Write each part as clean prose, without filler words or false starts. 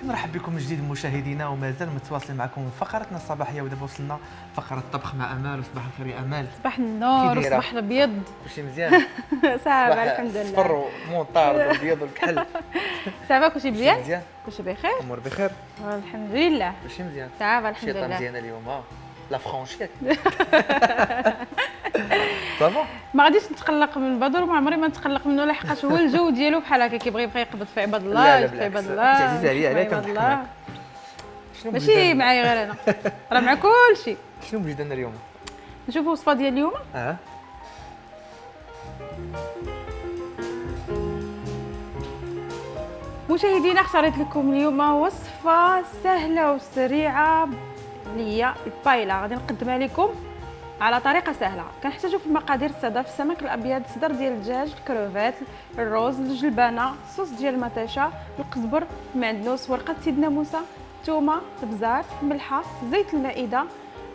كنرحب بكم من جديد مشاهدينا ومازال متواصلين معكم فقرتنا الصباحيه. ودابا وصلنا فقره الطبخ مع امال. وصباح الخير يا امال. صباح النور وصباح الابيض. كلشي مزيان؟ صافا الحمد لله. صفر ومونطار والابيض والكحل. صافا كلشي مزيان؟ مزيان كلشي بخير؟ الامور بخير الحمد لله. كلشي مزيان. صافا الحمد شي طا لله. مزيانه اليوم لا فرونشيك. صافا ما غاديش نتقلق من بدر وما عمري ما نتقلق منه لحقاش هو الجو ديالو بحال هكا كيبغي يبقى يقبض في عباد الله، لا في عباد بالعكس. الله. عزيز عليا في علاه عباد كنضحك الله. معاك. شنو ماشي معايا غير انا، راه مع كلشي. شنو وجدنا اليوم؟ نشوفوا الوصفه ديال اليوم. مشاهدينا اختاريت لكم اليوم وصفه سهله وسريعه اللي هي البايلا. غادي نقدمها لكم على طريقه سهله. كنحتاجوا في المقادير الصدف السمك الابيض، صدر ديال الدجاج، الكروفات، الروز، الجلبانه، الصوص ديال المطيشه، القزبر، المعدنوس، ورقه سيدنا موسى، الثومه، البزار، الملحه، زيت المائده،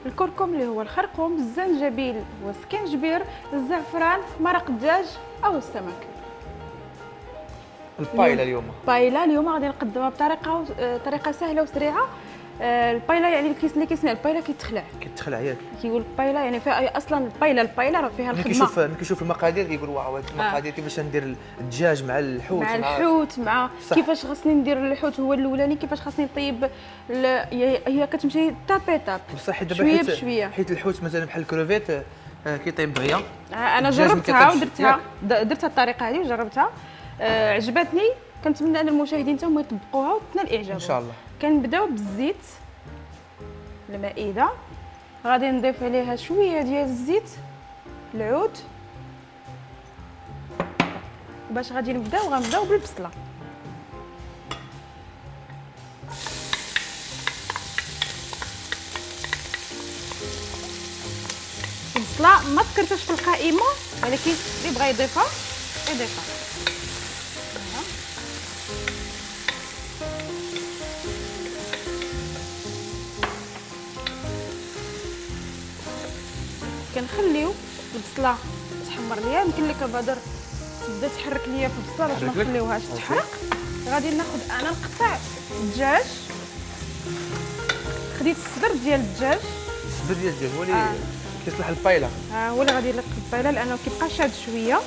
الكركم اللي هو الخرقوم، الزنجبيل والسكنجبير، الزعفران، مرق الدجاج او السمك. البايلا اليوم البايلا اليوم غادي نقدمها طريقه سهله وسريعه. البايلا يعني اللي كيسمع البايلا كيتخلع ياك. كيقول البايلا يعني فيها اصلا البايلا راه فيها الخدمه. ملي كيشوف المقادير كيقول واو هاد المقادير كيفاش ندير الدجاج مع الحوت مع كيفاش خاصني ندير الحوت هو الاولاني، كيفاش خاصني نطيب هي كتمشي طابي طاب بصح دابا شويه بشويه. حيت الحوت مثلا بحال الكروفيت كيطيب دغيا. انا جربتها درتها الطريقه هذه وجربتها عجبتني. كنتمنى ان المشاهدين حتى هما يطبقوها وتنال اعجابهم ان شاء الله. كنبداو بالزيت المائده، غادي نضيف عليها شويه ديال الزيت العود باش غادي غنبداو بالبصله. البصله ما ذكرتهاش في القائمه ولكن اللي بغى يضيفها يضيفها. كنخليو البصله تحمر ليا. يمكن لك بدر تبدا تحرك ليا في البصله باش ما نخليوهاش تحرق. غادي ناخذ انا نقطع الدجاج. خديت الصدر ديال الدجاج. الصدر ديال الدجاج هو اللي كيصلح البايلا. هو اللي غادي يلق البايلا لانه كيبقى شاد شويه.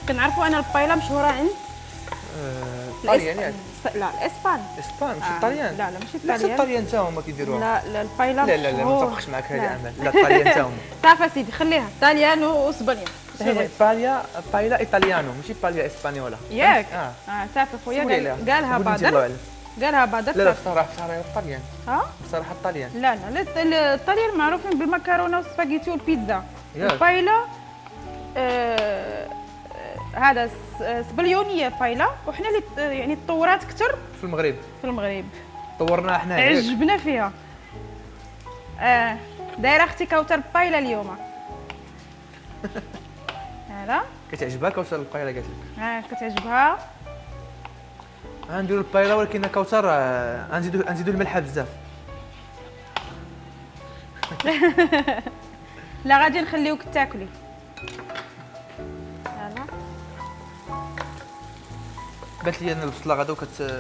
كنعرفوا انا البايلا مشهوره عند الطليان يعني. لا الاسبان ماشي الطليان. لا ماشي الطليان. الطليان حتى هما كيديروها. لا البايلا لا ما نتفقش معاك هذه امل. لا الطليان حتى هما. صافي سيدي خليها طاليان واسبانيا. بايلا ايطاليانو ماشي بايلا اسبانيولا ياك. صافي خويا قالها بدر. لا بصراحه الطليان. بصراحه الطليان. لا الطليان معروفين بالمكرونه والسباغيتي والبيتزا. البايلا هذا سبليونيه بايلا. وحنا اللي يعني تطورات كثر في المغرب طورناها حنا. عجبنا فيها. دايره اختي كوثر بايلا اليوم. هذا كتعجبها كوثر البايلا قالت لك؟ كتعجبها. غنديروا البايلا ولكن كوثر غنزيدوا الملحه بزاف. لا غادي نخليوك تاكلي. بات لي ان البصله غدا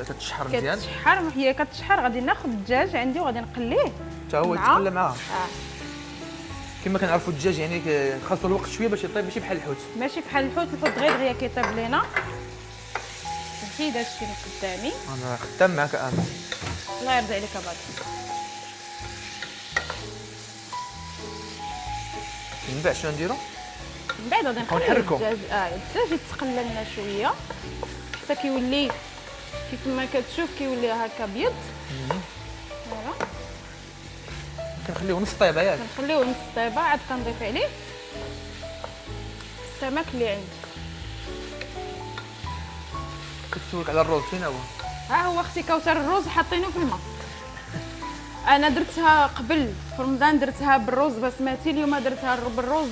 كتشحر مزيان. هي كتشحر. غادي ناخذ الدجاج عندي وغادي نقليه حتى هو يتقلى معاها. كما كنعرفوا الدجاج يعني خاصو الوقت شويه باش يطيب. ماشي بحال الحوت. الحوت دغيا كيطيب لينا. نحيد هادشي اللي قدامي. انا خدام معاك امل. الله يرضي عليك اباض. من بعد شنو نديرو؟ من بعد غادي نحركو الدجاج. الدجاج يتقلى لنا شويه حتى كيولي كيف ما كتشوف كيولي هكا ابيض. فوالا كنخليوه نص طيبه ياك. كنخليوه نص طيبه. عاد كنضيف عليه السمك اللي عندي. كتسولك على الروز فين هو؟ هو اختي كوثر الروز حاطينه في الماء. انا درتها قبل في رمضان درتها بالروز بسمتي. اليوم درتها بالروز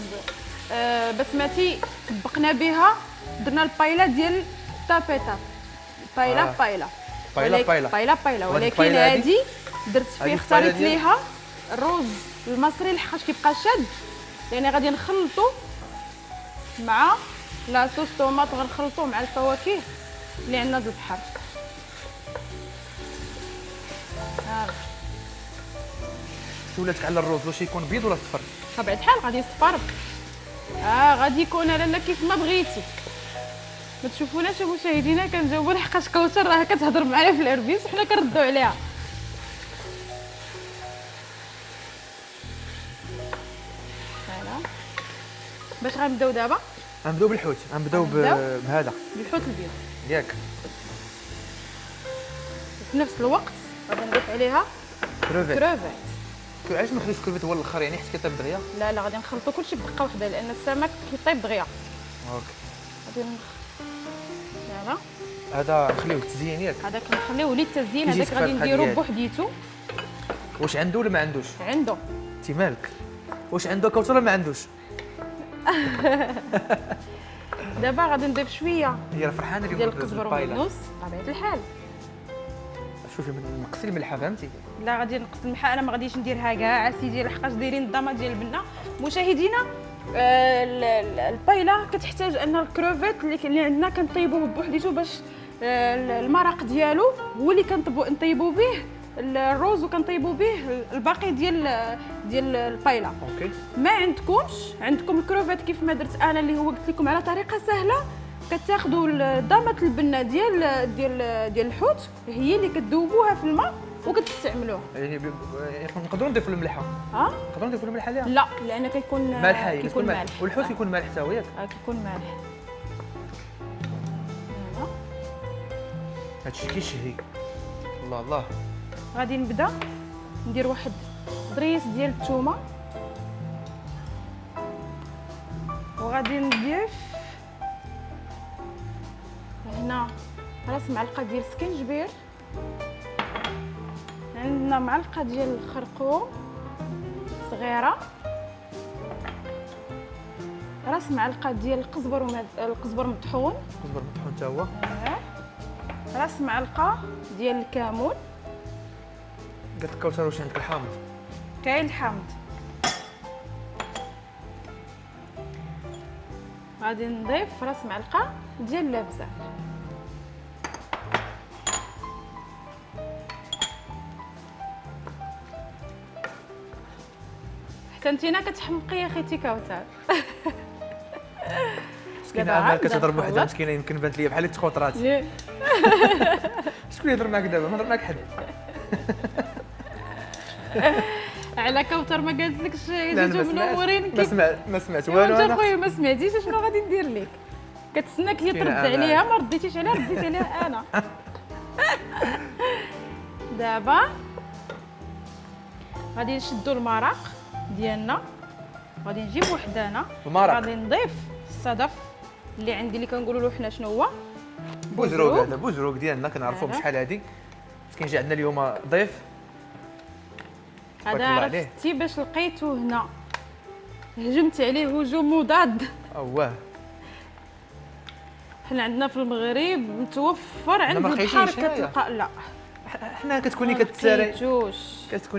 بسمتي. طبقنا بها درنا البايلا ديال طابي طاب. بايلا ولكن هذه درت فيه اختاريت ليها الروز المصري لحقاش كيبقى شاد لان غادي نخلطو مع لاصوص طوماط، غنخلطوه مع الفواكه اللي عندنا د البحر. ها شو ولاتك على الروز، واش يكون بيض ولا صفر؟ بطبيعة الحال غادي يصفر. غادي يكون لالا كيف ما بغيتي. ما تشوفوناش مشاهدينا كنجاوبوا لحقاش كوثر راه كتهضر معايا في الاربيس وحنا كنردوا عليها. فوالا باش غنبداو دابا؟ غنبداو بالحوت، غنبداو بهذا بالحوت البيض ياك. في نفس الوقت غادي نضيف عليها كروفيت. علاش ما نخليوش كروفيت هو الاخر يعني حيت كيطيب دغيا؟ لا غادي نخلطوا كلشي بدقه واحده لان السمك كيطيب دغيا. اوكي. غادي فوالا هذا نخليوه للتزيين ياك؟ هذاك نخليوه للتزيين، هذاك غادي نديرو بوحديتو. واش عنده ولا ما عندوش؟ عنده. انت مالك؟ واش عنده كوثر ولا ما عندوش؟ دابا غادي نضيف شويه هي فرحانه ديال القزبر والمعدنوس بطبيعه الحال. شوفي نقصي الملحه فهمتي؟ لا غادي نقص الملحه، انا ما غاديش نديرها كاع اسيدي لحقاش دايرين الضامه ديال البنه. مشاهدينا البايله كتحتاج ان الكروفيت اللي عندنا كنطيبوه بوحديتو باش المرق ديالو هو اللي كنطيبوا به الروز وكنطيبوا به الباقي ديال البايله. اوكي. ما عندكم الكروفيت كيف ما درت انا اللي هو قلت لكم على طريقه سهله. كتاخذوا ضامه البنه ديال الحوت هي اللي كتذوبوها في الماء وكتستعملوها. يعني نقدروا نضيفوا الملحه؟ نقدروا نضيفوا الملحه ليها؟ لا لان كيكون مالح. والحوت كيكون مالح حتى هو ياك؟ كيكون مالح. هادشي كيشهي. الله غادي نبدا ندير واحد ضريس ديال الثومه وغادي نضيف هنا راس معلقه ديال السكنجبير، عندنا معلقه ديال الخرقوم صغيره، راس معلقه ديال القزبر مطحون حتى هو، راس معلقه ديال الكمون. قالت لك كوثر واش عندك الحامض؟ كاين الحامض. غادي نضيف راس معلقه ديال الابزار. حتى انتينا كتحمقي يا خيتي كوثر. مسكينه انا كتهضر بوحدها مسكينه يمكن بانت ليا بحال تخوطرات. شكون يهضر معاك دابا؟ ما هضر معاك حد. على كوثر ما قالتلكش جيتو منورين كيف؟ ما سمعت والو انا. خويا ما سمعتيش شنو غادي ندير لك؟ كتسناك هي ترد عليها، ما رديتيش عليها رديت عليها انا. دابا غادي نشدو المرق ديالنا، غادي نجيب وحدانه المرق، غادي نضيف الصدف اللي عندي اللي كنقولوا له حنا شنو هو بوزروق. هذا بوزروق ديالنا كنعرفوه بشحال هادي. مسكين جا عندنا اليوم ضيف. هذا عرفتي باش لقيته هنا هجمت عليه هجوم مضاد. اواه حنا عندنا في المغرب متوفر عند البحر كتلقى. لا حنا كتكوني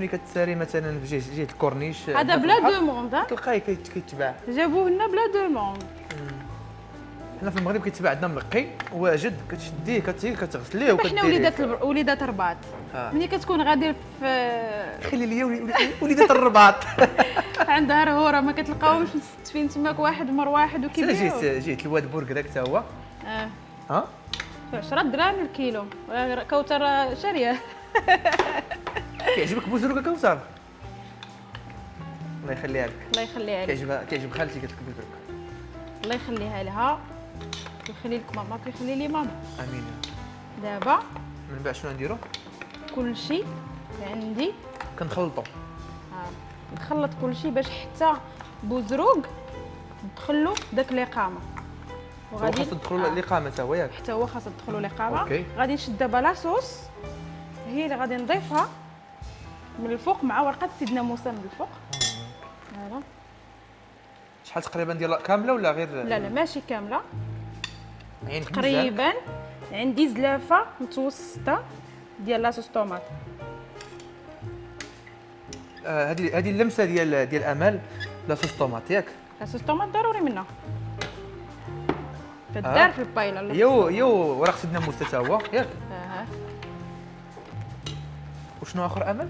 كتساري مثلا في جهه الكورنيش، هذا بلا دوموند تلقايه كيتباع. جابوه لنا بلا دوموند. حنا في المغرب كيتباع عندنا منقي واجد، كتشديه كتغسليه وكديريه. حنا وليدات الرباط ملي كتكون غادي في خلي ليا وليدات الرباط عندها رهوره ما كتلقاوش مستفين تماك واحد مر واحد وكيبيعوا. جيت الواد بورك داك حتى هو ها 10 دراهم الكيلو. كوثر شاريه. كيعجبك بوزروق كوثر؟ الله يخليها لك. الله يخليها لك. كيعجب خالتي قالت لك بوزروق. الله يخليها لها ويخلي لك ماما ويخلي لي ماما. امين. دابا من بعد شنو نديرو؟ كلشي عندي كنخلطو. نخلط كلشي باش حتى بوزروق ندخلو داك الاقامه. وغادي خاصو تدخلوا الاقامه حتى هو ياك؟ حتى هو خاصو تدخلوا الاقامه. غادي نشد دابا لاصوص هي اللي غادي نضيفها من الفوق مع ورقه سيدنا موسى من الفوق. فوالا. شحال تقريبا ديال كامله ولا غير؟ لا ماشي كامله، يعني تقريبا عندي زلافه متوسطه ديال لاصوص طوماط. هذه اللمسه ديال امال لاصوص طوماط ياك؟ لاصوص طوماط ضروري منها تدار في البايله. يو ورق سيدنا موسى تا هو ياك؟ وشنو اخر امل؟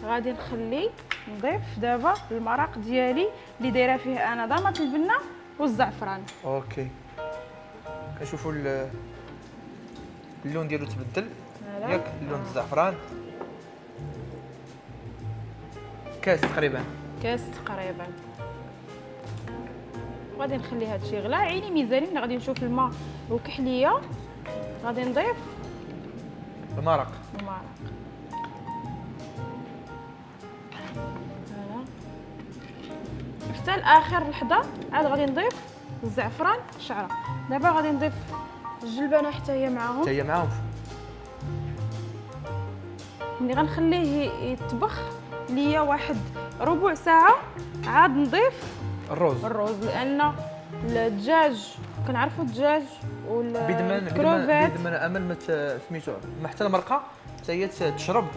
غادي نخلي نضيف دابا المرق ديالي اللي دايره فيه انا ضمط البنه والزعفران. اوكي كنشوفوا اللون ديالو تبدل ياك؟ اللون الزعفران كاس تقريبا. غادي نخلي هذا الشيء غلا. عيني ميزاني ملي غادي نشوف الماء وكحليه غادي نضيف المرق. حتى لاخر لحظه عاد غادي نضيف الزعفران شعره. دابا غادي نضيف الجلبانه حتى هي معاهم. ملي غنخليه يطبخ ليا واحد ربع ساعه عاد نضيف الرز لان الدجاج كنعرفوا الدجاج والكروفيت بيد من امل ما سميتو ما حتى المرقه حتى هي تشرب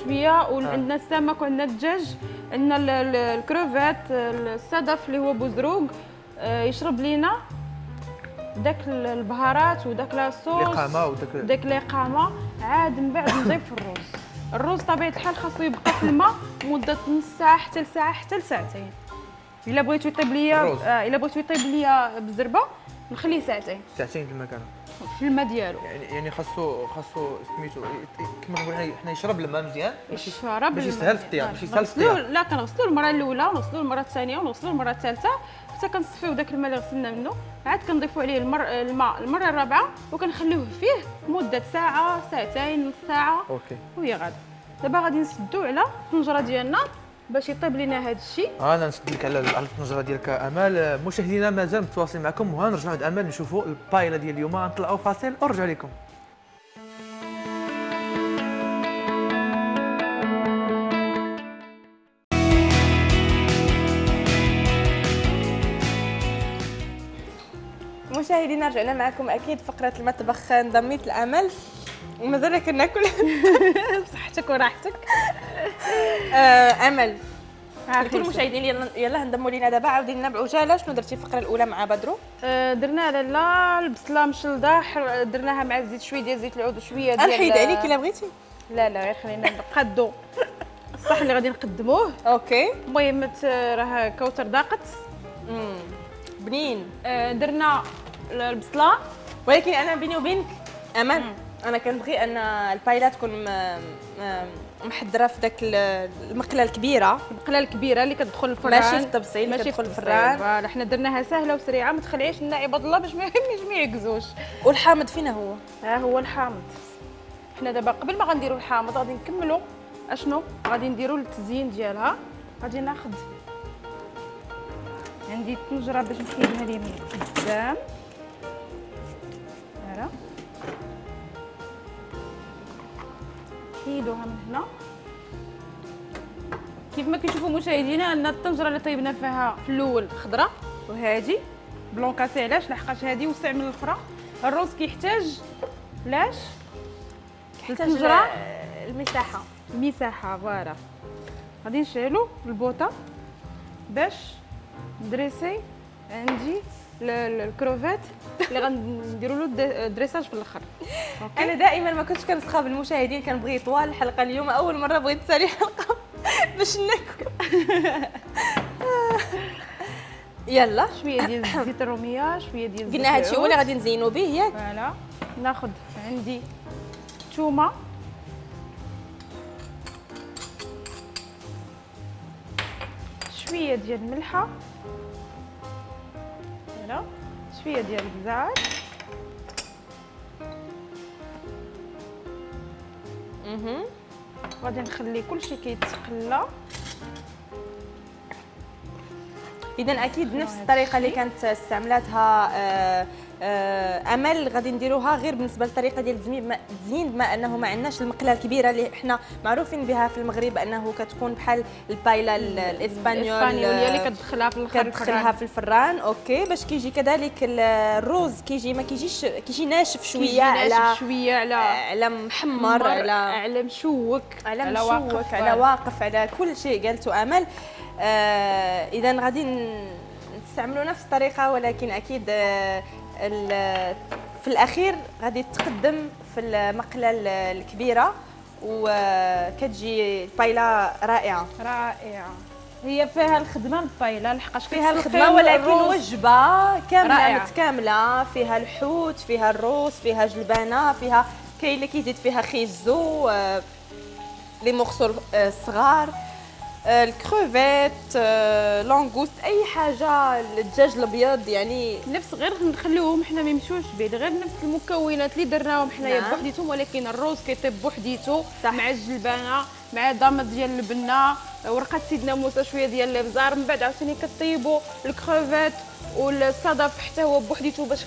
شويه. وعندنا السمك وعندنا الدجاج، عندنا الكروفيت الصدف اللي هو بوزروق يشرب لينا داك البهارات وداك لاصوص داك الاقامه. عاد من بعد نضيف الرز طبيعه الحال خاصو يبقى في الماء مده نص ساعه حتى لساعه حتى لساعتين. الا بغيتو يطيب ليا بالزربه نخليه ساعتين في المكان في الماء ديالو. يعني خاصو سميتو كما نقولوا حنا يشرب الماء مزيان باش يسهل في الطياب. لا كنغسلو المره الاولى ونغسلو المره الثانيه ونغسلو المره الثالثه حتى كنصفيو داك الماء اللي غسلنا منه. عاد كنضيفوا عليه الماء المره الرابعه وكنخليوه فيه مده ساعه ساعتين نص ساعه. اوكي وهي غادا. دابا غادي نسدو على الطنجره ديالنا باش يطيب لينا هذا الشيء. انا نسد لك على الطنجره ديالك امال. مشاهدينا مازال متواصلين معكم وغنرجعوا عند امال نشوفوا البايله ديال اليوم. نطلعوا فاصل ونرجعوا لكم. مشاهدينا رجعنا معكم اكيد فقره المطبخ انضميت الامل ومازال كناكل بصحتك وراحتك. امل كل المشاهدين يلا انضموا لينا دابا. عاودي لنا بعجاله شنو درتي الفقره الاولى مع بدرو؟ درنا لاله البصله مشلده درناها مع الزيت شويه ديال زيت العود وشويه ديال نحيد عليك الا بغيتي. لا غير خلينا نقادو الصح اللي غادي نقدموه. اوكي المهم راه كوثر ضاقت. بنين. درنا البصله ولكن انا بيني وبينك امل انا كنبغي ان البايله تكون محضره في داك المقله الكبيره اللي كتدخل الفران ماشي في التبصيل ماشي كتدخل الفران. فوالا حنا درناها سهله وسريعه ما تخليهاش لنا عباد الله باش ما يعكزوش. والحامض فينا هو؟ ها هو الحامض. حنا دابا قبل ما غنديروا الحامض غادي نكملوا اشنو غادي نديروا للتزيين ديالها. غادي ناخذ عندي الطنجره باش نحيدها ليه من قدام. هنا نحيدوها من هنا كيف ما كتشوفوا مشاهدينا ان الطنجره اللي طيبنا فيها في الاول خضراء وهادي بلونكاسي. علاش؟ لحقاش هادي وسع من الاخرى. الرز كيحتاج لاش الطنجره المساحه فوالا. غادي نشعلوا البوطه باش ندريسي عندي الكروفيت اللي غنديروا له دريساج في الاخر. انا دائما ما كنتش كنسخى بالمشاهدين كنبغي طوال الحلقه. اليوم اول مره بغيت تسالي حلقه باش ناكل. يلا شويه ديال الزيت الروميه شويه ديال الزيت. قلنا هادشي هو اللي غادي نزينوا به ياك؟ فوالا. ناخذ عندي ثومه شويه ديال الملحه شويه ديال الزعتر غادي نخلي كلشي كيتقلى. اذا اكيد نفس الطريقه اللي كانت استعملتها امل غادي نديروها غير بالنسبه للطريقه ديال التزيين بما انه ما عندناش المقله الكبيره اللي احنا معروفين بها في المغرب انه كتكون بحال البايلا الاسبانيول اللي كتدخلها في الفران كتدخلها في الفران. اوكي باش كيجي كذلك الروز كيجي ما كيجي ناشف شويه على محمر على مشوك على واقف على كل شيء قالته امل. اذا غادي نستعملوا نفس الطريقه ولكن اكيد في الاخير غادي تقدم في المقله الكبيره وكتجي البايلا رائعه. هي فيها الخدمه البايلا لحقاش فيها الخدمه ولكن وجبه كامله متكامله فيها الحوت فيها الروز فيها جلبانه فيها كاين اللي كيزيد فيها خيزو لي مورسو صغار الكروفيت لونغوست اي حاجه الدجاج الابيض يعني نفس غير نخليوهم حنا ما يمشوش بعيد غير نفس المكونات اللي درناهم حنايا بوحديتهم ولكن الروز كيطيب بوحديتو مع الجلبانه مع ضامط ديال اللبنه ورقه سيدنا موسى شويه ديال الابزار من بعد عاوتاني كطيبوا الكروفيت والصدف حتى هو بوحديتو باش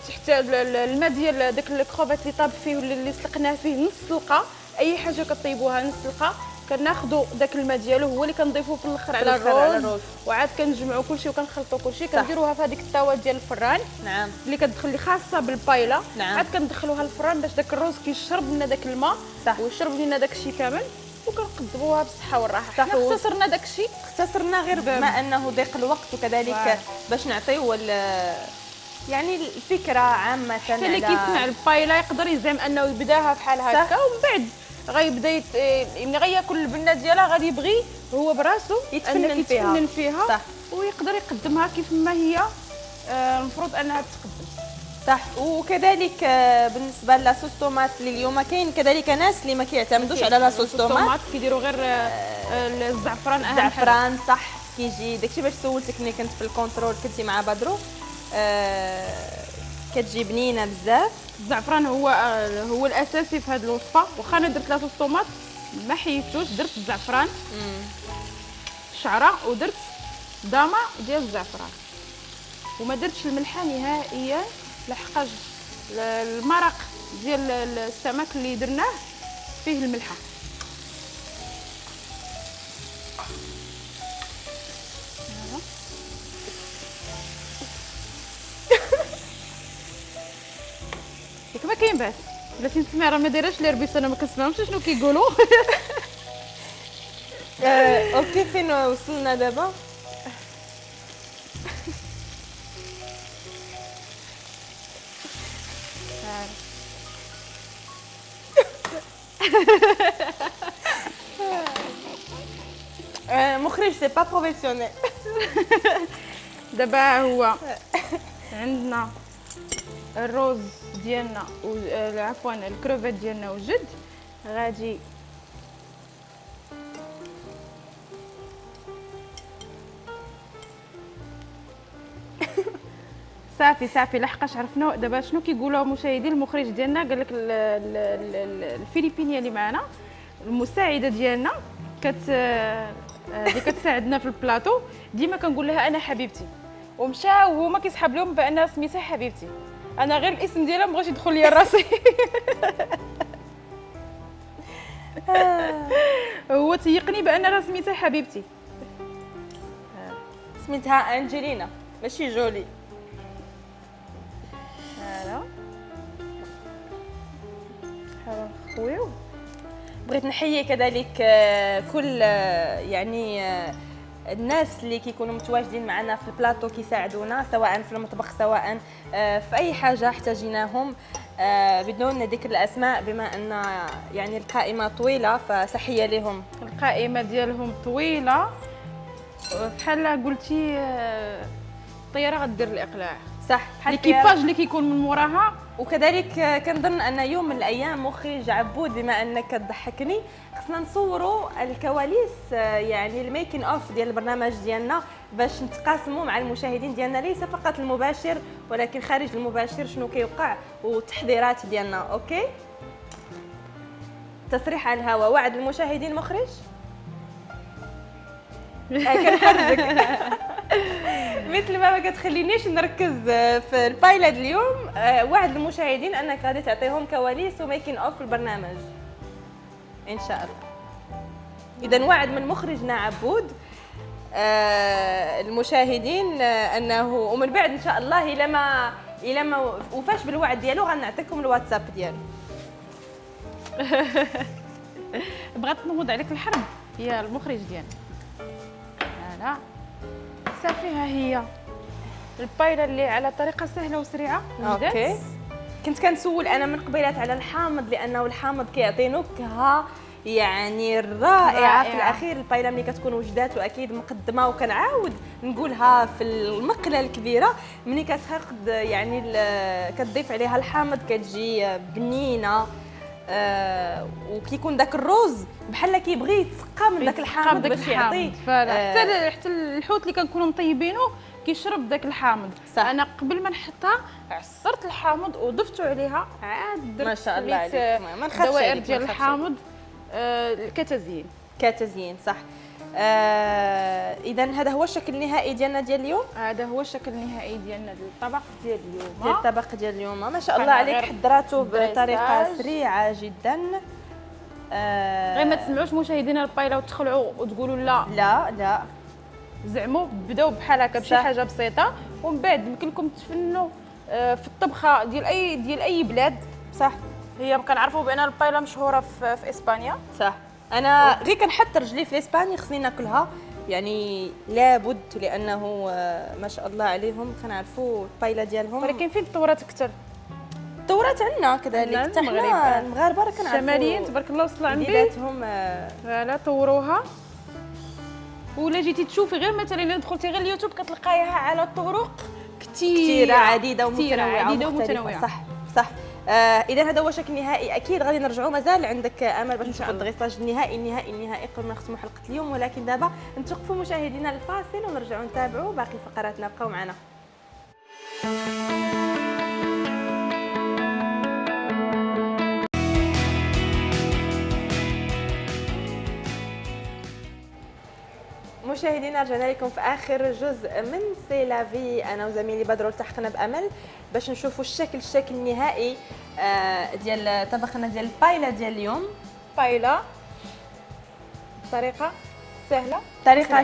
تحتاج الماء ديال داك الكروفيت اللي طاب فيه ولا اللي سلقناه فيه نص سلقه اي حاجه كطيبوها نص سلقه كناخذوا داك الماء ديالو هو اللي كنضيفوه في الاخر على الروز وعاد كنجمعوا كلشي وكنخلطوا كلشي كنديروها في هذيك الطاوه ديال الفران اللي كتدخل لي خاصه بالبايلا عاد كندخلوها للفران باش داك الروز كيشرب لنا داك الماء ويشرب لنا داك الشيء كامل وكنقدموها بالصحه والراحه. حنا اختصرنا داك الشيء اختصرنا غير بما انه ضيق الوقت وكذلك باش نعطيو يعني الفكره عامه حتى اللي كيسمع البايلا يقدر يزعم انه يبداها بحال هكا ومن بعد غيبدا ملي غياكل البنه ديالها غادي يبغي هو براسو يتفنن فيها صح. ويقدر يقدمها كيف ما هي المفروض انها تقدم صح. وكذلك بالنسبه لاصوص طوماط اللي اليوم كاين كذلك ناس اللي ما كيعتمدوش على لاصوص طوماط كيديروا غير الزعفران صح كيجي داكشي باش سولتك ملي كنت في الكونترول كنتي مع بدرو كتجي بنينه بزاف. الزعفران هو الاساسي في هذه الوصفه واخا انا درت لاصوص طوماط ما حيدتوش درت الزعفران شعره ودرت ضامه ديال الزعفران وما درتش الملحه نهائيا لحقاش المرق ديال السمك اللي درناه فيه الملحه. ياك ما كاين باس بلاتي نسمع راه ما دايراش لي ربيس انا ما كنسمعهمش شنو كيقولوا. اوكي فين وصلنا دابا؟ مخرج سي با بروفيسيونيل. دابا هو عندنا الروز ديالنا عفوا الكروفيت ديالنا وجد غادي صافي لحقاش عرفنا دابا شنو كيقولوا المشاهدين. المخرج ديالنا قال لك الفلبينيه اللي معنا المساعده ديالنا اللي كتساعدنا في البلاطو ديما كنقول لها انا حبيبتي ومشاو وهما كيسحب لهم بان سميتها حبيبتي انا غير الاسم ديالها مبغاش يدخل ليا راسي. هو تيقني بان راه سميتها حبيبتي سميتها انجلينا ماشي جولي. خويو بغيت نحيي كذلك كل يعني الناس اللي كيكونوا متواجدين معنا في البلاطو كيساعدونا سواء في المطبخ سواء في اي حاجه احتاجيناهم بدون ذكر الاسماء بما ان يعني القائمه طويله فتحيه لهم. القائمه ديالهم طويله بحال قلتي الطياره غدير الاقلاع صح بحال الكيباج اللي كيكون من موراها. وكذلك كنظن ان يوم من الايام مخرج عبود بما انك تضحكني خصنا نصوروا الكواليس يعني الميكين اوف ديال البرنامج ديالنا باش نتقاسموا مع المشاهدين ديالنا ليس فقط المباشر ولكن خارج المباشر شنو كيوقع والتحضيرات ديالنا. اوكي تصريح على الهواء وعد المشاهدين مخرج كنحرجك. مثل ما كتخلينيش نركز في البايلا اليوم. وعد المشاهدين انك غادي تعطيهم كواليس وميكين اوف في البرنامج ان شاء الله. اذا وعد من مخرجنا عبود المشاهدين انه ومن بعد ان شاء الله الى ما وفاش بالوعد ديالو غنعطيكم الواتساب ديالو. بغات تنوض عليك الحرب هي المخرج ديالنا. لا صافي ها هي البايله اللي على طريقه سهله وسريعه. اوكي كنت كنسول انا من قبيلات على الحامض لانه الحامض كيعطي نكهه يعني رائعه في الاخير. البايله ملي كتكون وجدات واكيد مقدمه وكنعاود نقولها في المقله الكبيره ملي كتاخذ يعني كتضيف عليها الحامض كتجي بنينه. وكيكون داك الروز بحال كيبغي يتسقى من داك الحامض باش يعطي حتى الحوت اللي كنكونوا مطيبينه كيشرب داك الحامض. صح. انا قبل ما نحطها عصرت الحامض وضفته عليها عاد درت ما شاء الله عليك ما نخافش دوائر ديال الحامض كتزيين كتزيين صح. اذا هذا هو الشكل النهائي ديالنا ديال اليوم. هذا هو الشكل النهائي ديالنا للطبق ديال اليوم. ديال الطبق ديال اليوم ما شاء الله عليك حضراته بطريقه سريعه جدا. غير ما تسمعوش مشاهدينا البايله وتخلعوا وتقولوا لا لا لا زعموا بداو بحال هكا بشي حاجه بسيطه ومن بعد يمكن لكم تفنوا في الطبخه ديال اي بلاد. صح. هي كنعرفوا بان البايله مشهوره في اسبانيا. صح. انا غير كنحط رجلي في اسبانيا خصني ناكلها يعني لابد لانه ما شاء الله عليهم كنعرفوا البايله ديالهم. ولكن فين تطورت اكثر؟ تطورت عندنا كذلك حتى حنا المغاربه راه كنعرفوا الشماليين تبارك الله وصل عندي بلادهم فوالا طوروها. ولا جيتي تشوفي غير مثلا الا دخلتي غير اليوتيوب كتلقايها على طرق كثيره عديده ومتنوعه ومتنوعه. صح صح. اذا هذا هو شكل نهائي. اكيد غادي نرجعوا مازال عندك امل باش نشوفوا الدغيساج النهائي قبل ما نختموا حلقه اليوم. ولكن دابا نتوقفوا مشاهدينا الفاصل ونرجعوا نتابعوا باقي فقراتنا. بقاو معنا. مشاهدينا رجعنا لكم في اخر جزء من سي لافي. انا وزميلي بدر التحقنا بامل باش نشوفوا الشكل النهائي ديال طبخنا ديال البايلا ديال اليوم. بايلا طريقه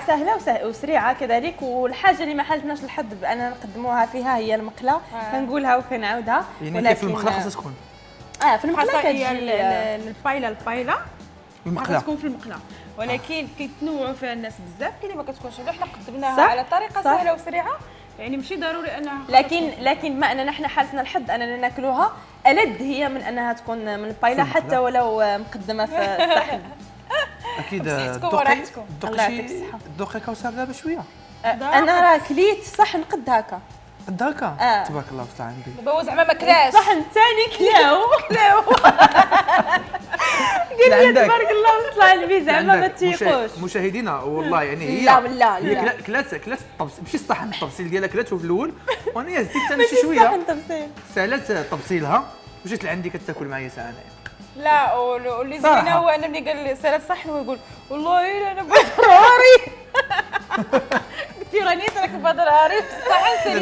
سهله وسريعه كذلك. والحاجه اللي ما حالتناش الحظ باننا نقدموها فيها هي المقله. كنقولها وكنعاودها يعني في المقله خاصها تكون في المقله كتجي البايلا المقله تكون في المقله. ولكن كيتنوعوا فيها الناس بزاف. كاين اللي ما كتكونش حنا قدمناها على طريقه سهله وسريعه يعني ماشي ضروري انها لكن ما اننا حنا حالتنا الحظ اننا ناكلوها ألذ هي من انها تكون من البايلا حتى ولو مقدمه في الصحن. اكيد الدقيق كوسه دابا شويه. انا راه كليت صحن قد هكا تبارك الله وصل عندي. دابا هو زعما ما كلاش الصحن الثاني كلاو قال لي تبارك الله وصل عندي زعما ما تيقوش. مشاهدينا والله يعني هي لا كلات الطبسيل ماشي الصحن الطبسيل ديالها كلاتو في الاول وانا زدت حتى شي شويه سالات تبسيلها وجات لعندي كتاكل معايا ساعه انايا. لا واللي زوينه هو انا ملي قال لي سالات صحن ويقول والله الا انا بدر هاري قلت له راني تراك بدر هاري في الصحن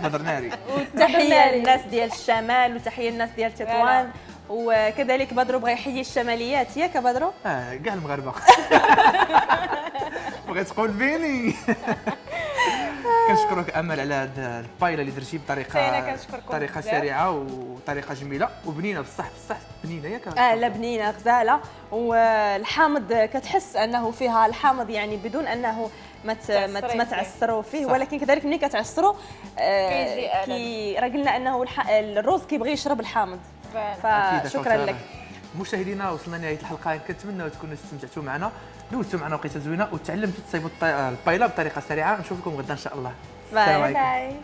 بدر ناري. وتحيه للناس ديال الشمال وتحيه للناس ديال تطوان وكذلك بدرو بغى يحيي الشماليات ياك بدرو؟ كاع المغاربه بغيت تقول بيني. كنشكرك امل على هذا البايلا اللي درتي بطريقه سريعه وطريقه جميله وبنينه بصح بنينه ياك. لا بنينه غزاله. والحامض كتحس انه فيها الحامض يعني بدون انه ما تعسروا فيه. ولكن كذلك ملي كتعسروا راه قلنا انه الرز كيبغي يشرب الحامض. فشكرا لك مشاهدينا. وصلنا لنهايه الحلقه. كنتمنى تكونوا استمتعتوا معنا دوزتوا معنا وقيته زوينه وتعلمتوا تصايبوا البايلا بطريقه سريعه. نشوفكم غدا ان شاء الله. باي.